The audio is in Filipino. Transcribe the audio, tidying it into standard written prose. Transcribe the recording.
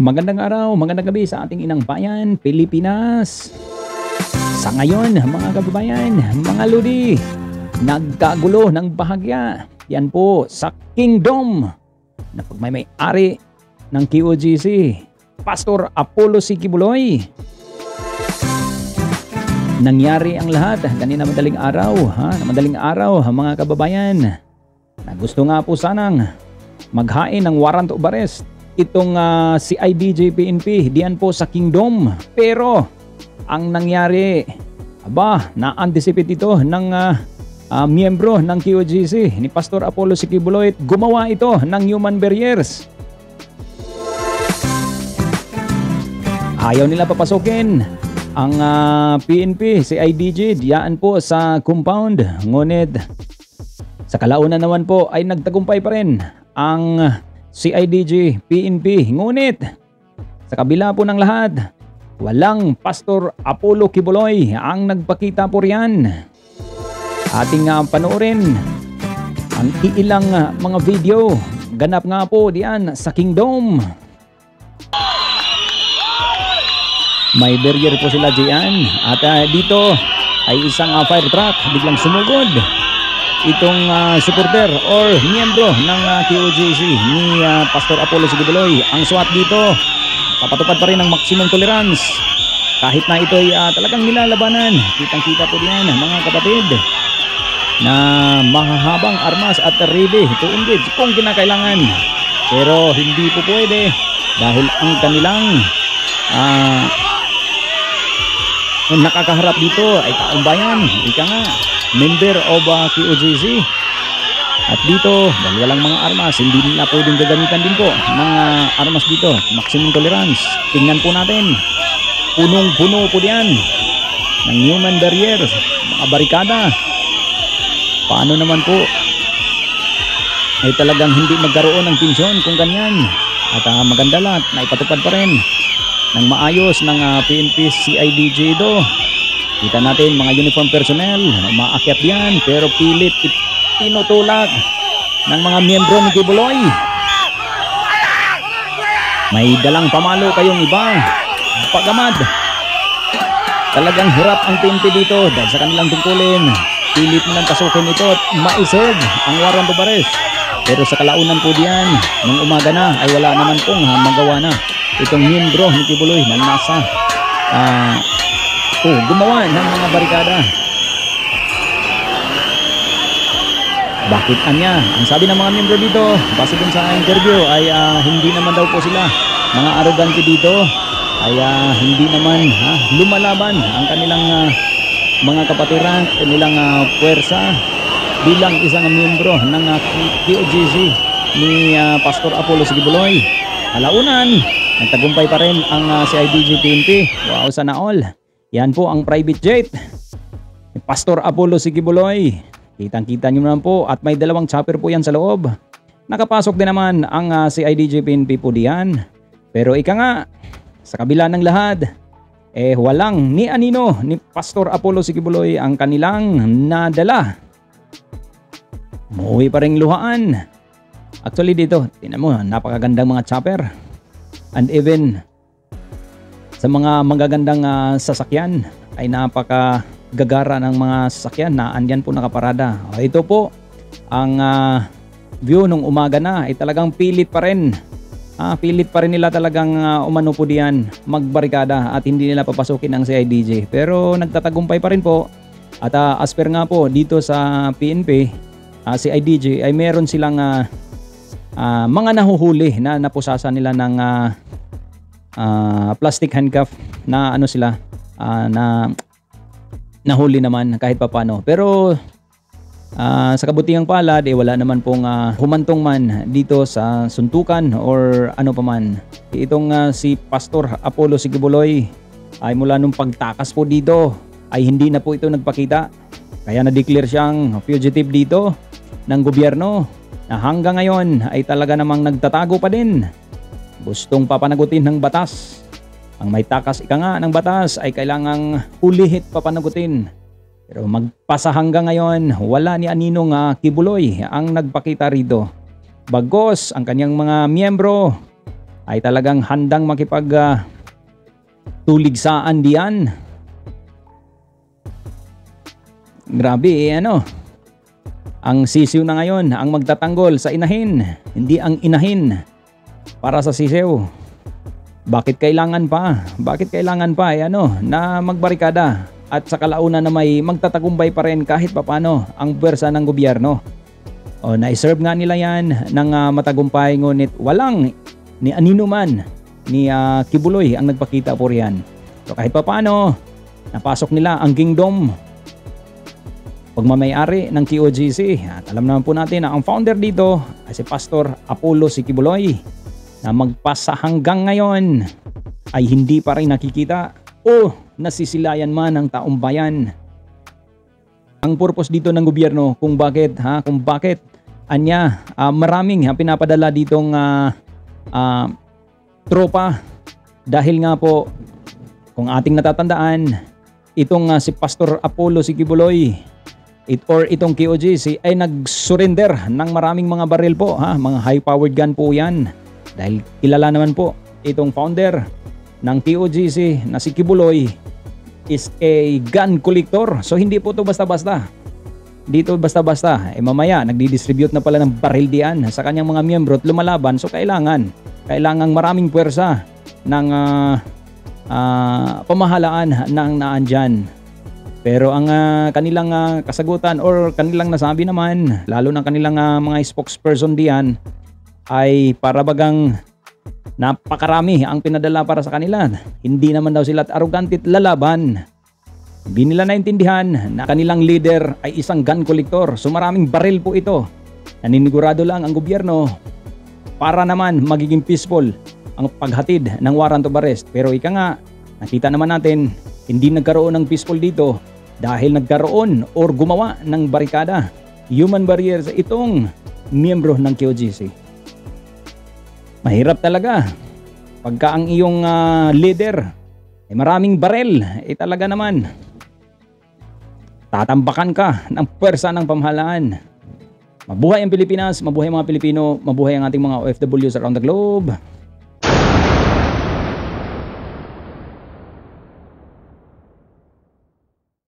Magandang araw, magandang gabi sa ating inang bayan, Pilipinas. Sa ngayon, mga kababayan, mga lodi, nagkagulo ng bahagya. Yan po sa Kingdom na pagmamay-ari ng QOGC, Pastor Apollo C. Quiboloy. Nangyari ang lahat kanina madaling araw, mga kababayan, na gusto nga po sanang maghain ng warrant of arrest itong si IDJ PNP diyan po sa Kingdom. Pero ang nangyari, na-anticipate ito ng miyembro ng QOGC ni Pastor Apollo C. Quiboloy. Gumawa ito ng human barriers. Ayaw nila papasukin ang PNP, si IDJ diyan po sa compound. Ngunit sa kalaunan naman po ay nagtagumpay pa rin ang CIDG PNP. Ngunit sa kabila po ng lahat, walang Pastor Apollo Quiboloy ang nagpakita po riyan. Ating panoorin ang ilang mga video ganap nga po diyan sa Kingdom. May barrier po sila diyan at dito ay isang fire truck biglang sumugod. Itong supporter or miyembro ng QOGC ni Pastor Apollo C. Quiboloy. Ang SWAT dito, papatupad pa rin ng maximum tolerance. Kahit na ito ay talagang nilalabanan. Kitang-kita po diyan mga kapatid na mahahabang armas at ready to engage kung kinakailangan. Pero hindi po pwede dahil ang kanilang nakakaharap dito ay taong bayan. Ika nga, member of QOGC. At dito, dahil walang mga armas, hindi nila pwedeng gagamitan din po ng armas dito. Maximum tolerance. Tingnan po natin. Punong-puno po diyan ng human barrier, mga barikada. Paano naman po ay talagang hindi magkaroon ng tensyon kung ganyan. At maganda lahat na ipatupad pa rin ng maayos ng PNP CIDG do. Kita natin mga uniform personnel, umaakyat yan pero pilit tinutulak ng mga miyembro ni Quiboloy. May dalang pamalo kayong iba, pagamad. Talagang hirap ang PNP dito dahil sa kanilang tungkulin. Pilit nilang pasukin ito at maisog ang warrant of arrest. Pero sa kalaunan po diyan, nung umaga na ay wala naman pong magawa na itong miyembro ni Quiboloy na nasa gumawa ng mga barikada. Bakit anya? Ang sabi ng mga miyembro dito, base dun sa interview, ay hindi naman daw po sila mga arrogante dito. Ay hindi naman lumalaban ang kanilang mga kapatiran, kanilang puwersa bilang isang miyembro ng QOGC ni Pastor Apollo C. Quiboloy. Alaunan, nagtagumpay pa rin ang CIDG PNP. Wow, sana all. Yan po ang private jet ni Pastor Apollo C. Quiboloy. Kitang-kita nyo naman po at may dalawang chopper po yan sa loob. Nakapasok din naman ang CIDG PNP po diyan. Pero ika nga, sa kabila ng lahat, walang ni anino ni Pastor Apollo C. Quiboloy ang kanilang nadala. Umuwi pa rin luhaan. Actually dito, tingnan mo, napakagandang mga chopper. And even sa mga magagandang sasakyan ay napakagagara ng mga sasakyan na andyan po nakaparada. Ito po ang view nung umaga na ay talagang pilit pa rin. Pilit pa rin nila talagang umano po diyan magbarikada at hindi nila papasukin ang CIDJ. Pero nagtatagumpay pa rin po. At as per nga po dito sa PNP, CIDJ ay meron silang mga nahuhuli na napusasan nila ng plastic handcuff na ano sila na nahuli naman kahit papano. Pero sa kabutihang palad wala naman pong humantong man dito sa suntukan or ano pa man. Itong si Pastor Apollo C. Quiboloy ay mula nung pagtakas po dito ay hindi na po ito nagpakita. Kaya na-declare siyang fugitive dito ng gobyerno na hanggang ngayon ay talaga namang nagtatago pa din. Gustong papanagutin ng batas. Ang may takas ika nga ng batas ay kailangang ulihit papanagutin. Pero magpasa hanggang ngayon, wala ni aninong Quiboloy ang nagpakita rito. Bagos ang kanyang mga miyembro ay talagang handang makipag tuligsaan diyan. Grabe ang sisiw na ngayon ang magtatanggol sa inahin, hindi ang inahin para sa sisiw. Bakit kailangan pa? Bakit kailangan pa na magbarikada at sa kalaunan na may magtatagumpay pa rin kahit papano ang pwersa ng gobyerno? O na-serve nga nila yan ng matagumpay, ngunit walang ni anino man ni Kibuloy ang nagpakita po riyan. So kahit papano napasok nila ang kingdom pagmamayari ng QOGC. At alam naman po natin na ang founder dito ay si Pastor Apollo si Kibuloy, na magpasa hanggang ngayon ay hindi pa rin nakikita o nasisilayan man ng taong bayan. Ang purpose dito ng gobyerno kung bakit maraming pinapadala ditong tropa, dahil nga po kung ating natatandaan itong si Pastor Apollo si Kibuloy itong QOGC ay nag-surrender ng maraming mga baril po, mga high-powered gun po yan, dahil kilala naman po itong founder ng QOGC na si Kibuloy is a gun collector. So hindi po to basta-basta. Dito basta-basta. Mamaya nagdi-distribute na pala ng baril diyan sa kanyang mga miyembro at lumalaban. So kailangan maraming puwersa ng pamahalaan ng naandyan. Pero ang kanilang kasagutan or kanilang nasabi naman, lalo ng kanilang mga spokesperson diyan, ay para bagang napakarami ang pinadala para sa kanila. Hindi naman daw sila arrogant at lalaban. Hindi nila naintindihan na kanilang leader ay isang gun collector. So maraming baril po ito. Naninigurado lang ang gobyerno para naman magiging peaceful ang paghatid ng warrant of arrest. Pero nakita naman natin, hindi nagkaroon ng peaceful dito dahil nagkaroon or gumawa ng barikada, human barriers itong miyembro ng QOGC. Mahirap talaga pagka ang iyong leader ay maraming baril, talaga naman tatambakan ka ng puwersa ng pamahalaan. Mabuhay ang Pilipinas, mabuhay mga Pilipino, mabuhay ang ating mga OFWs around the globe.